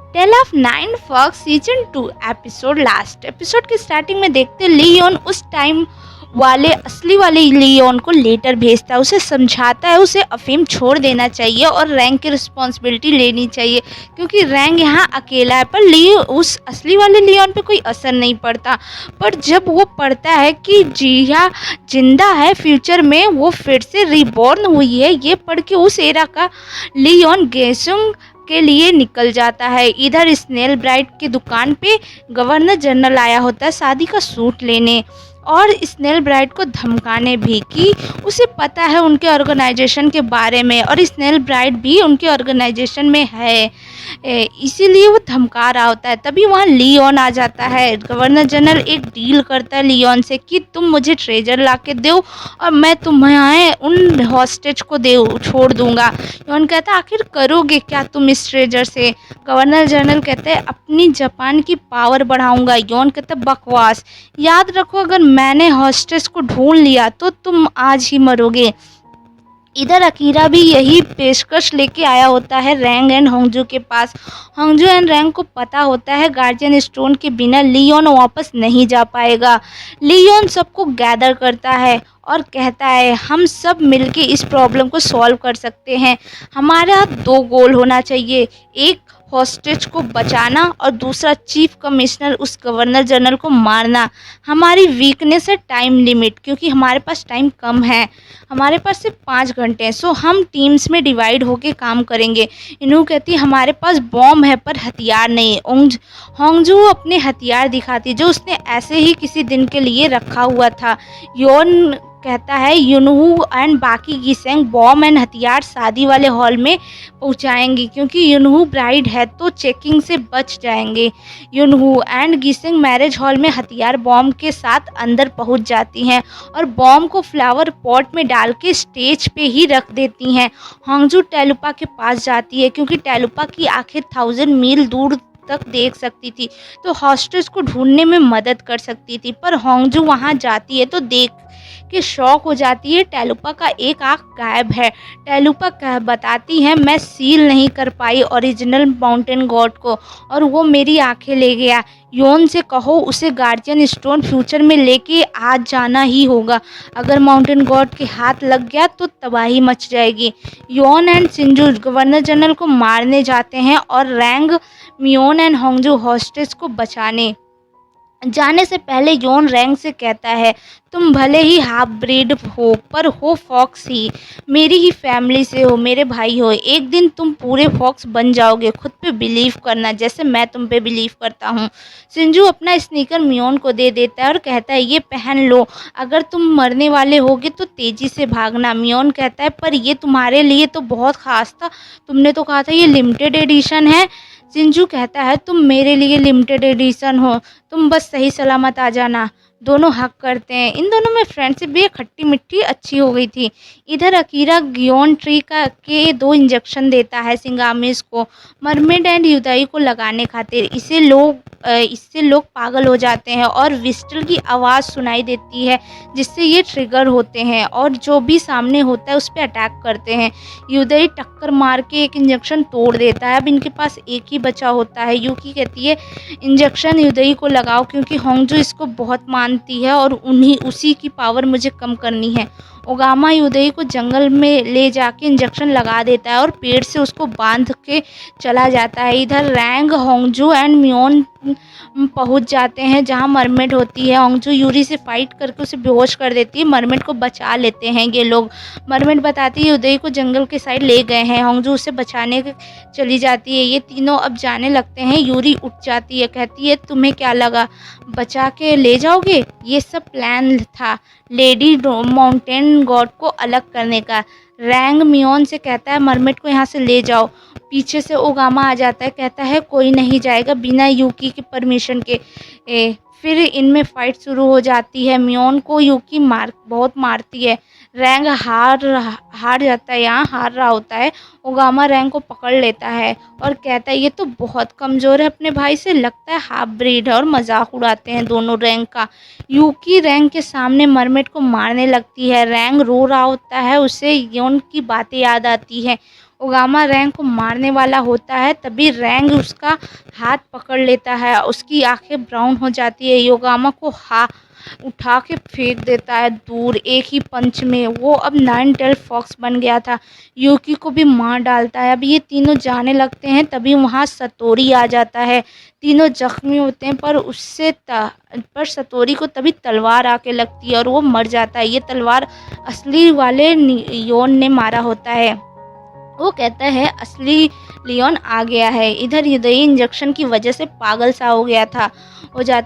Tell of nine fox season 2 episode last episode की starting में देखते लियोन उस टाइम वाले असली वाले लियोन को लेटर भेजता है, उसे समझाता है उसे अफीम छोड़ देना चाहिए और रैंक की रिस्पॉन्सिबिलिटी लेनी चाहिए क्योंकि रैंक यहाँ अकेला है। पर लियो उस असली वाले लियोन पे कोई असर नहीं पड़ता। पर जब वो पढ़ता है कि जिया जिंदा है, फ्यूचर में वो फिर से रिबॉर्न हुई है, ये पढ़ के उस एरा का लियोन गेसुंग के लिए निकल जाता है। इधर स्नेल ब्राइट की दुकान पे गवर्नर जनरल आया होता है शादी का सूट लेने और स्नेल ब्राइट को धमकाने भी कि उसे पता है उनके ऑर्गेनाइजेशन के बारे में और स्नेल ब्राइट भी उनके ऑर्गेनाइजेशन में है, इसीलिए वो धमका रहा होता है। तभी वहाँ लियोन आ जाता है। गवर्नर जनरल एक डील करता है लियोन से कि तुम मुझे ट्रेजर ला के दो और मैं तुम्हें उन हॉस्टेज को दे छोड़ दूंगा। लियोन कहता है आखिर करोगे क्या तुम इस ट्रेजर से? गवर्नर जनरल कहते हैं अपनी जापान की पावर बढ़ाऊंगा। योन कहते हैं बकवास, याद रखो अगर मैंने हॉस्टेस को ढूंढ लिया तो तुम आज ही मरोगे। इधर अकीरा भी यही पेशकश लेके आया होता है रैंग एंड होंगजू के पास। होंगजू एंड रैंग को पता होता है गार्जियन स्टोन के बिना लियोन वापस नहीं जा पाएगा। लियोन सबको गैदर करता है और कहता है हम सब मिलके इस प्रॉब्लम को सॉल्व कर सकते हैं। हमारा दो गोल होना चाहिए, एक हॉस्टेज को बचाना और दूसरा चीफ कमिश्नर उस गवर्नर जनरल को मारना। हमारी वीकनेस है टाइम लिमिट, क्योंकि हमारे पास टाइम कम है, हमारे पास सिर्फ 5 घंटे हैं। सो हम टीम्स में डिवाइड होके काम करेंगे। इनू कहती है हमारे पास बॉम्ब है पर हथियार नहीं। होंगजू अपने हथियार दिखाती जो उसने ऐसे ही किसी दिन के लिए रखा हुआ था। योन कहता है यूनहू एंड बाकी गिसेंग बॉम्ब एंड हथियार शादी वाले हॉल में पहुंचाएंगी क्योंकि यूनहू ब्राइड है तो चेकिंग से बच जाएंगे। यूनहू एंड गिसेंग मैरिज हॉल में हथियार बॉम्ब के साथ अंदर पहुंच जाती हैं और बॉम्ब को फ्लावर पॉट में डाल के स्टेज पे ही रख देती हैं। होंगजू टेलुपा के पास जाती है क्योंकि टेलुपा की आंखें 1000 मील दूर तक देख सकती थी तो हॉस्टेज को ढूंढने में मदद कर सकती थी। पर होंगजू वहां जाती है तो देख के शॉक हो जाती है, टेलुपा का एक आंख गायब है। टेलुपा बताती है मैं सील नहीं कर पाई ओरिजिनल माउंटेन गॉड को और वो मेरी आंखें ले गया। योन से कहो उसे गार्जियन स्टोन फ्यूचर में लेके आज जाना ही होगा, अगर माउंटेन गॉड के हाथ लग गया तो तबाही मच जाएगी। योन एंड सिंजू गवर्नर जनरल को मारने जाते हैं और रैंग मियोन एंड होंगजू हॉस्टेज को बचाने जाने से पहले योन रैंग से कहता है तुम भले ही हाफ ब्रीड हो पर हो फॉक्स ही, मेरी ही फैमिली से हो, मेरे भाई हो। एक दिन तुम पूरे फॉक्स बन जाओगे, खुद पे बिलीव करना जैसे मैं तुम पे बिलीव करता हूँ। सिंजू अपना स्नीकर मियोन को दे देता है और कहता है ये पहन लो, अगर तुम मरने वाले होगे तो तेजी से भागना। मियोन कहता है पर ये तुम्हारे लिए तो बहुत खास था, तुमने तो कहा था ये लिमिटेड एडिशन है। सिंजू कहता है तुम मेरे लिए लिमिटेड एडिशन हो, तुम बस सही सलामत आ जाना। दोनों हक करते हैं। इन दोनों में फ्रेंडशिप भी खट्टी मिट्टी अच्छी हो गई थी। इधर अकीरा गियोन ट्री का के 2 इंजेक्शन देता है सिंगामिस को मरमेड एंड युदाई को लगाने खातिर। इससे लोग पागल हो जाते हैं और विस्टल की आवाज़ सुनाई देती है जिससे ये ट्रिगर होते हैं और जो भी सामने होता है उस पर अटैक करते हैं। युदाई टक्कर मार के एक इंजेक्शन तोड़ देता है। अब इनके पास एक ही बचा होता है। यूकी कहती है इंजेक्शन युदाई को लगाओ क्योंकि होंगजू इसको बहुत मानती है और उसी की पावर मुझे कम करनी है। ओगामा युदाई को जंगल में ले जाके इंजेक्शन लगा देता है और पेड़ से उसको बांध के चला जाता है। इधर रैंग होंगजू एंड मियोन पहुंच जाते हैं जहां मरमेड होती है। होंगजू यूरी से फाइट करके उसे बेहोश कर देती है। मरमेड को बचा लेते हैं ये लोग। मरमेड बताती है युदाई को जंगल के साइड ले गए हैं। होंगजू उसे बचाने चली जाती है। ये तीनों अब जाने लगते हैं। यूरी उठ जाती है, कहती है तुम्हें क्या लगा बचा के ले जाओगे? ये सब प्लान था लेडी माउंटेन गॉड को अलग करने का। रैंग मियोन से कहता है मरमेड को यहाँ से ले जाओ। पीछे से ओगामा आ जाता है, कहता है कोई नहीं जाएगा बिना यूकी के परमिशन के। फिर इनमें फाइट शुरू हो जाती है। मियोन को यूकी बहुत मारती है। रैंग हार जाता है, यहाँ हार रहा होता है। ओगामा रैंग को पकड़ लेता है और कहता है ये तो बहुत कमज़ोर है अपने भाई से, लगता है हाफ ब्रीड है, और मजाक उड़ाते हैं दोनों रैंग का। यूकी रैंग के सामने मरमेड को मारने लगती है। रैंग रो रहा होता है, उसे योन की बातें याद आती है। ओगामा रैंग को मारने वाला होता है, तभी रैंग उसका हाथ पकड़ लेता है, उसकी आंखें ब्राउन हो जाती है, योगामा को उठा के फेंक देता है दूर एक ही पंच में। वो अब नाइन टेल फॉक्स बन गया था, यूकी को भी मार डालता है। अब ये तीनों जाने लगते हैं, तभी वहाँ सतोरी आ जाता है। तीनों जख्मी होते हैं, पर सतोरी को तभी तलवार आके लगती है और वो मर जाता है। ये तलवार असली वाले योन ने मारा होता है। वो कहता है असली लियोन आ गया है। इधर युदई इंजेक्शन की वजह से पागल सा हो जाता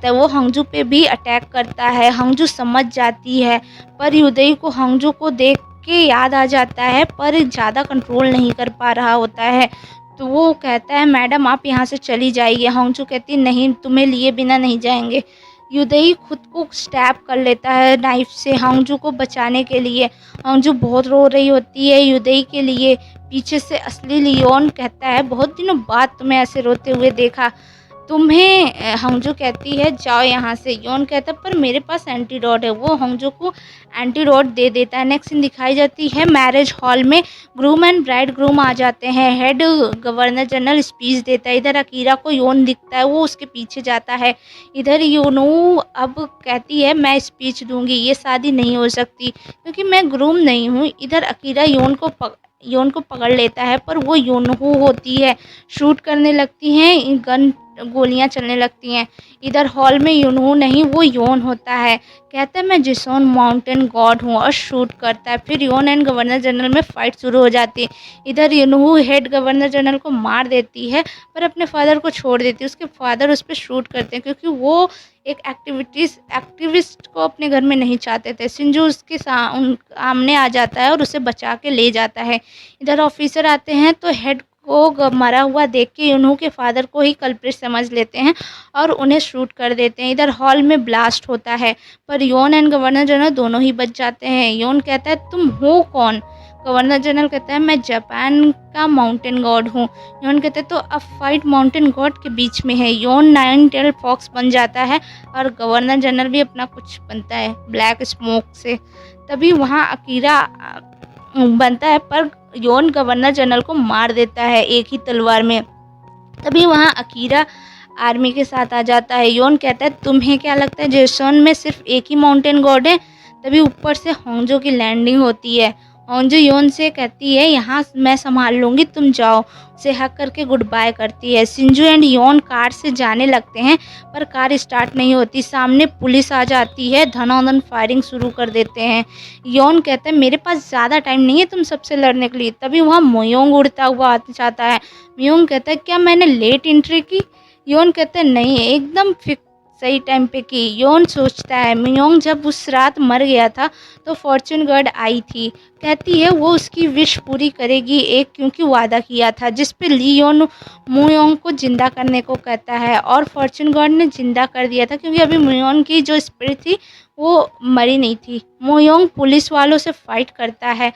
है। वो हंगजू पे भी अटैक करता है। हंगजू समझ जाती है, पर युदई को हंगजू को देख के याद आ जाता है, पर ज़्यादा कंट्रोल नहीं कर पा रहा होता है। तो वो कहता है मैडम आप यहाँ से चली जाइए। हंगजू कहती नहीं, तुम्हें लिए बिना नहीं जाएंगे। युदई खुद को स्टैब कर लेता है नाइफ से हंगजू को बचाने के लिए। हंगजू बहुत रो रही होती है युदई के लिए। पीछे से असली लियोन कहता है बहुत दिनों बाद तुम्हें ऐसे रोते हुए देखा, तुम्हें। हंगजू कहती है जाओ यहाँ से। योन कहता है पर मेरे पास एंटीडोट है। वो हंगजू को एंटीडोट दे देता है। नेक्स्ट सीन दिखाई जाती है मैरिज हॉल में। ग्रूम एंड ब्राइड ग्रूम आ जाते हैं। हेड गवर्नर जनरल स्पीच देता है। इधर अकीरा को योन दिखता है, वो उसके पीछे जाता है। इधर योनू अब कहती है मैं स्पीच दूंगी, ये शादी नहीं हो सकती क्योंकि मैं ग्रूम नहीं हूँ। इधर अकीरा योन को पकड़ लेता है, पर वो योनहू होती है। शूट करने लगती हैं, गोलियां चलने लगती हैं। इधर हॉल में योनहू नहीं, वो योन होता है। कहता है मैं जिसोन माउंटेन गॉड हूँ, और शूट करता है। फिर योन एंड गवर्नर जनरल में फाइट शुरू हो जाती है। इधर योनहू हेड गवर्नर जनरल को मार देती है, पर अपने फादर को छोड़ देती है। उसके फादर उस पर शूट करते हैं क्योंकि वो एक एक्टिविस्ट को अपने घर में नहीं चाहते थे। सिंजू उसके सामने आ जाता है और उसे बचा के ले जाता है। इधर ऑफिसर आते हैं तो हेड को मरा हुआ देख के उन्हों के फादर को ही कल्प्रिट समझ लेते हैं और उन्हें शूट कर देते हैं। इधर हॉल में ब्लास्ट होता है, पर योन एंड गवर्नर जनरल दोनों ही बच जाते हैं। योन कहता है तुम हो कौन? गवर्नर जनरल कहता है मैं जापान का माउंटेन गॉड हूँ। योन कहते हैं तो अब फाइट माउंटेन गॉड के बीच में है। योन नाइन टेल फॉक्स बन जाता है और गवर्नर जनरल भी अपना कुछ बनता है ब्लैक स्मोक से। तभी वहाँ अकीरा बनता है, पर योन गवर्नर जनरल को मार देता है एक ही तलवार में। तभी वहाँ अकीरा आर्मी के साथ आ जाता है। योन कहता है तुम्हें क्या लगता है जेसन में सिर्फ एक ही माउंटेन गॉड है? तभी ऊपर से होंजो की लैंडिंग होती है। होंजो योन से कहती है यहाँ मैं संभाल लूँगी, तुम जाओ। उसे हक करके गुड बाय करती है। सिंजू एंड योन कार से जाने लगते हैं, पर कार स्टार्ट नहीं होती। सामने पुलिस आ जाती है, धनाधन फायरिंग शुरू कर देते हैं। योन कहता है मेरे पास ज़्यादा टाइम नहीं है तुम सबसे लड़ने के लिए। तभी वहाँ मोयोंग उड़ता हुआ जाता है। मोयोंग कहता है क्या मैंने लेट एंट्री की? योन कहता है नहीं, एकदम सही टाइम पे की। योन सोचता है मियोंग जब उस रात मर गया था तो फॉर्चून गार्ड आई थी। कहती है वो उसकी विश पूरी करेगी एक, क्योंकि वादा किया था, जिस पे ली योन मुयोंग को जिंदा करने को कहता है और फॉर्चून गार्ड ने जिंदा कर दिया था क्योंकि अभी मुयोंग की जो स्पिरिट थी वो मरी नहीं थी। मुयोंग पुलिस वालों से फाइट करता है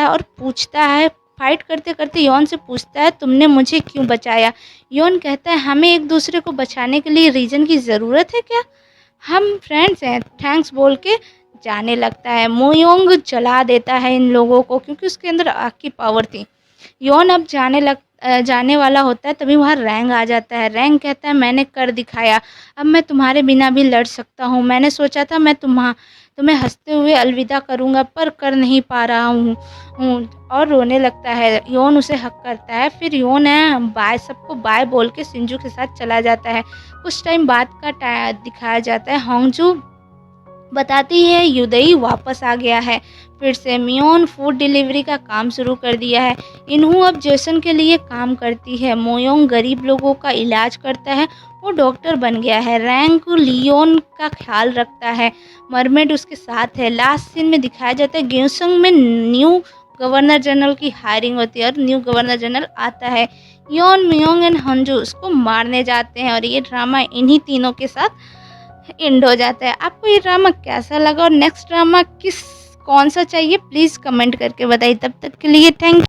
और पूछता है, फाइट करते करते योन से पूछता है तुमने मुझे क्यों बचाया? योन कहता है हमें एक दूसरे को बचाने के लिए रीजन की ज़रूरत है क्या? हम फ्रेंड्स हैं, थैंक्स बोल के जाने लगता है। मोयोंग जला देता है इन लोगों को क्योंकि उसके अंदर आग की पावर थी। योन अब जाने वाला होता है, तभी वहाँ रैंग आ जाता है। रैंग कहता है मैंने कर दिखाया, अब मैं तुम्हारे बिना भी लड़ सकता हूँ। मैंने सोचा था मैं तुम्हें हंसते हुए अलविदा करूँगा, पर कर नहीं पा रहा हूँ और रोने लगता है। योन उसे हक करता है। फिर योन है सबको बाय बोल के सिंजू के साथ चला जाता है। कुछ टाइम बाद का दिखाया जाता है। होंगजू बताती है युदई वापस आ गया है। फिर से मियोन फूड डिलीवरी का काम शुरू कर दिया है। इन्हू अब जेसन के लिए काम करती है। मोयोंग गरीब लोगों का इलाज करता है, वो डॉक्टर बन गया है। रैंक लियोन का ख्याल रखता है। मरमेड उसके साथ है। लास्ट सीन में दिखाया जाता है ग्यूसंग में न्यू गवर्नर जनरल की हायरिंग होती है और न्यू गवर्नर जनरल आता है। योन मियोंग एंड हंजू उसको मारने जाते हैं और ये ड्रामा इन्हीं तीनों के साथ एंड हो जाता है। आपको ये ड्रामा कैसा लगा और नेक्स्ट ड्रामा कौन सा चाहिए प्लीज़ कमेंट करके बताइए। तब तक के लिए थैंक यू।